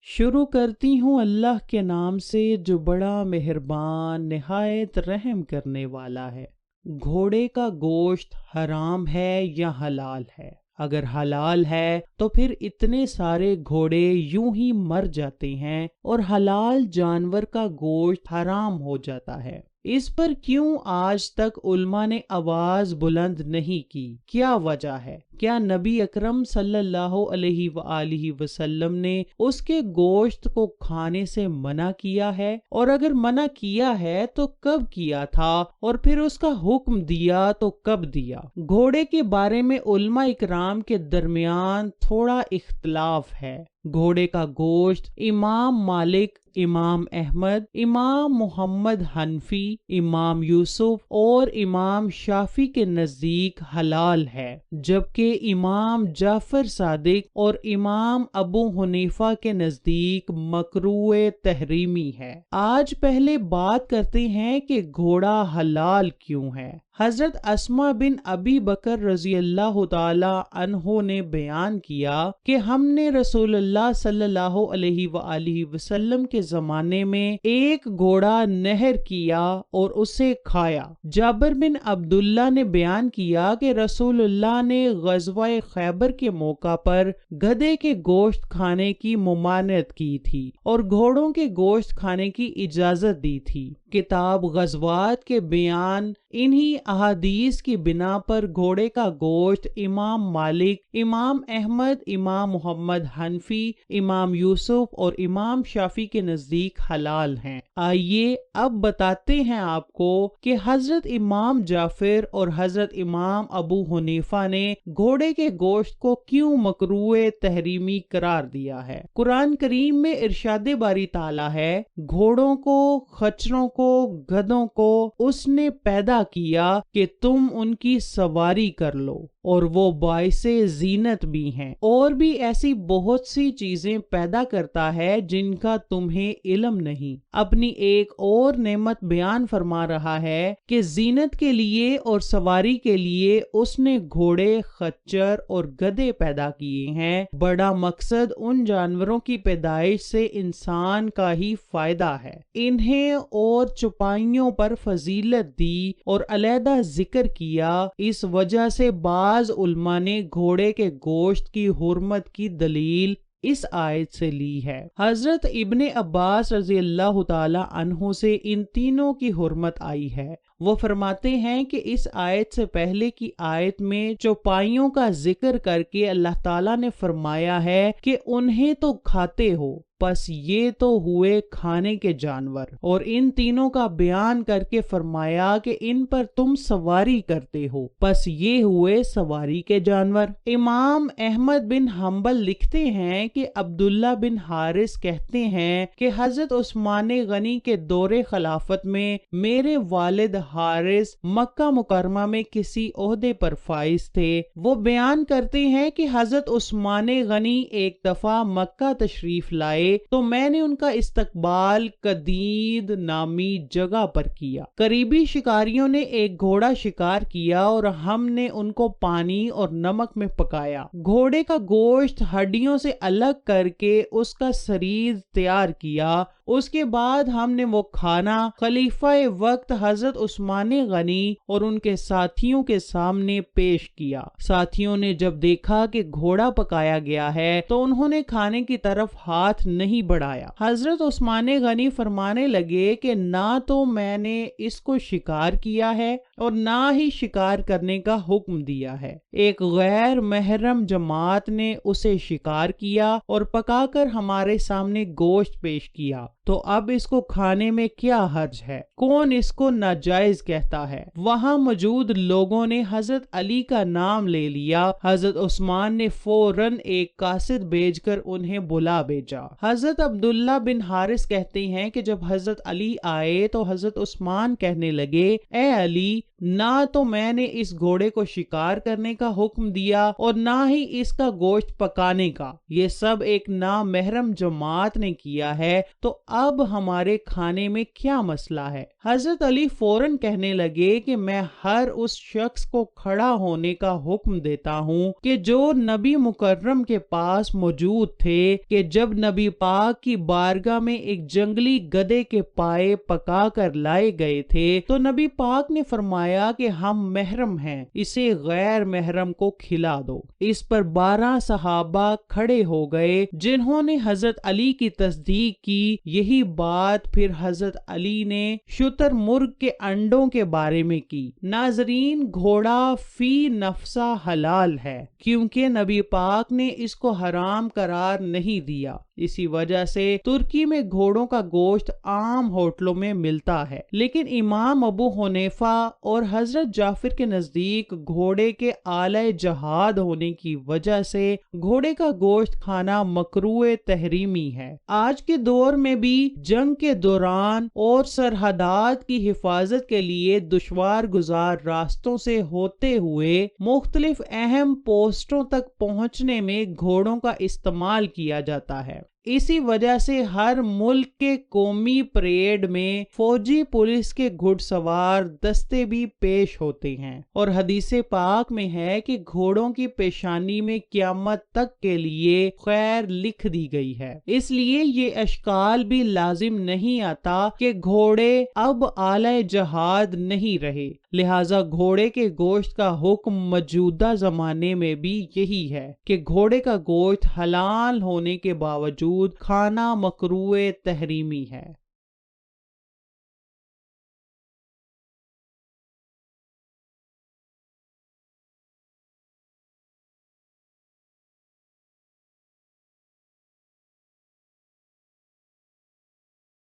شروع کرتی ہوں اللہ کے نام سے جو بڑا مہربان نہایت رحم کرنے والا ہے۔ گھوڑے کا گوشت حرام ہے یا حلال ہے؟ اگر حلال ہے تو پھر اتنے سارے گھوڑے یوں ہی مر جاتے ہیں اور حلال جانور کا گوشت حرام ہو جاتا ہے۔ اس پر کیوں آج تک علماء نے آواز بلند نہیں کی؟ کیا وجہ ہے؟ کیا نبی اکرم صلی اللہ علیہ وآلہ وسلم نے اس کے گوشت کو کھانے سے منع کیا ہے؟ اور اگر منع کیا ہے تو کب کیا تھا؟ اور پھر اس کا حکم دیا تو کب دیا؟ گھوڑے کے بارے میں علماء اکرام کے درمیان تھوڑا اختلاف ہے۔ گھوڑے کا گوشت امام مالک، امام احمد، امام محمد حنفی، امام یوسف اور امام شافعی کے نزدیک حلال ہے، جبکہ امام جعفر صادق اور امام ابو حنیفہ کے نزدیک مکروہ تحریمی ہے۔ آج پہلے بات کرتے ہیں کہ گھوڑا حلال کیوں ہے۔ حضرت اسماء بن ابی بکر رضی اللہ تعالی عنہ نے بیان کیا کہ ہم نے رسول اللہ صلی اللہ علیہ وآلہ وسلم کے زمانے میں ایک گھوڑا نہر کیا اور اسے کھایا۔ جابر بن عبداللہ نے بیان کیا کہ رسول اللہ نے غزوہ خیبر کے موقع پر گدھے کے گوشت کھانے کی ممانعت کی تھی اور گھوڑوں کے گوشت کھانے کی اجازت دی تھی۔ کتاب غزوات کے بیان انہی احادیث کی بنا پر گھوڑے کا گوشت امام مالک، امام احمد، امام محمد حنفی، امام یوسف اور امام شافعی کے نزدیک حلال ہیں۔ آئیے اب بتاتے ہیں آپ کو کہ حضرت امام جعفر اور حضرت امام ابو حنیفہ نے گھوڑے کے گوشت کو کیوں مکروہ تحریمی قرار دیا ہے۔ قرآن کریم میں ارشاد باری تعالیٰ ہے، گھوڑوں کو، خچروں کو، گدھوں کو اس نے پیدا کیا کہ تم ان کی سواری کر لو اور وہ باعث زینت بھی ہیں، اور بھی ایسی بہت سی چیزیں پیدا کرتا ہے جن کا تمہیں علم نہیں۔ اپنی ایک اور نعمت بیان فرما رہا ہے کہ زینت کے لیے اور سواری کے لیے اس نے گھوڑے، خچر اور گدھے پیدا کیے ہیں۔ بڑا مقصد ان جانوروں کی پیدائش سے انسان کا ہی فائدہ ہے۔ انہیں اور چوپائیوں پر فضیلت دی اور علیحدہ ذکر کیا۔ اس وجہ سے بعض علماء نے گھوڑے کے گوشت کی حرمت کی دلیل اس آیت سے لی ہے۔ حضرت ابن عباس رضی اللہ تعالی عنہ سے ان تینوں کی حرمت آئی ہے۔ وہ فرماتے ہیں کہ اس آیت سے پہلے کی آیت میں چوپائیوں کا ذکر کر کے اللہ تعالیٰ نے فرمایا ہے کہ انہیں تو کھاتے ہو، پس یہ تو ہوئے کھانے کے جانور، اور ان تینوں کا بیان کر کے فرمایا کہ ان پر تم سواری کرتے ہو، پس یہ ہوئے سواری کے جانور۔ امام احمد بن حنبل لکھتے ہیں کہ عبداللہ بن حارث کہتے ہیں کہ حضرت عثمان غنی کے دور خلافت میں میرے والد حارث مکہ مکرمہ میں کسی عہدے پر فائز تھے۔ وہ بیان کرتے ہیں کہ حضرت عثمان غنی ایک دفعہ مکہ تشریف لائے تو میں نے ان کا استقبال قدید نامی جگہ پر کیا۔ قریبی شکاریوں نے ایک گھوڑا شکار کیا اور ہم نے ان کو پانی اور نمک میں پکایا۔ گھوڑے کا گوشت ہڈیوں سے الگ کر کے اس کا سریز تیار کیا۔ اس کے بعد ہم نے وہ کھانا خلیفہ وقت حضرت عثمان غنی اور ان کے ساتھیوں کے سامنے پیش کیا۔ ساتھیوں نے جب دیکھا کہ گھوڑا پکایا گیا ہے تو انہوں نے کھانے کی طرف ہاتھ نہیں بڑھایا۔ حضرت عثمان غنی فرمانے لگے کہ نہ تو میں نے اس کو شکار کیا ہے اور نہ ہی شکار کرنے کا حکم دیا ہے۔ ایک غیر محرم جماعت نے اسے شکار کیا اور پکا کر ہمارے سامنے گوشت پیش کیا، تو اب اس کو کھانے میں کیا حرج ہے؟ کون اس کو ناجائز کہتا ہے؟ وہاں موجود لوگوں نے حضرت علی کا نام لے لیا۔ حضرت عثمان نے فوراً ایک قاصد بھیج کر انہیں بلا بھیجا۔ حضرت عبداللہ بن حارث کہتے ہیں کہ جب حضرت علی آئے تو حضرت عثمان کہنے لگے، اے علی، نہ تو میں نے اس گھوڑے کو شکار کرنے کا حکم دیا اور نہ ہی اس کا گوشت پکانے کا، یہ سب ایک نامحرم جماعت نے کیا ہے، تو اب ہمارے کھانے میں کیا مسئلہ ہے؟ حضرت علی فوراً کہنے لگے کہ میں ہر اس شخص کو کھڑا ہونے کا حکم دیتا ہوں کہ جو نبی مکرم کے پاس موجود تھے کہ جب نبی پاک کی بارگاہ میں ایک جنگلی گدھے کے پائے پکا کر لائے گئے تھے تو نبی پاک نے فرمایا کہ ہم محرم ہیں، اسے غیر محرم کو کھلا دو۔ اس پر 12 صحابہ کھڑے ہو گئے جنہوں نے حضرت علی کی تصدیق کی۔ یہی بات پھر حضرت علی نے شتر مرغ کے انڈوں کے بارے میں کی۔ ناظرین، گھوڑا فی نفسہ حلال ہے کیونکہ نبی پاک نے اس کو حرام قرار نہیں دیا۔ اسی وجہ سے ترکی میں گھوڑوں کا گوشت عام ہوٹلوں میں ملتا ہے، لیکن امام ابو حنیفہ اور حضرت جعفر کے نزدیک گھوڑے کے آلہ جہاد ہونے کی وجہ سے گھوڑے کا گوشت کھانا مکروہ تحریمی ہے۔ آج کے دور میں بھی جنگ کے دوران اور سرحدات کی حفاظت کے لیے دشوار گزار راستوں سے ہوتے ہوئے مختلف اہم پوسٹوں تک پہنچنے میں گھوڑوں کا استعمال کیا جاتا ہے۔ اسی وجہ سے ہر ملک کے قومی پریڈ میں فوجی پولیس کے گھڑ سوار دستے بھی پیش ہوتے ہیں، اور حدیث پاک میں ہے کہ گھوڑوں کی پیشانی میں قیامت تک کے لیے خیر لکھ دی گئی ہے۔ اس لیے یہ اشکال بھی لازم نہیں آتا کہ گھوڑے اب آلہ جہاد نہیں رہے، لہذا گھوڑے کے گوشت کا حکم موجودہ زمانے میں بھی یہی ہے کہ گھوڑے کا گوشت حلال ہونے کے باوجود کھانا مکروہ تحریمی ہے۔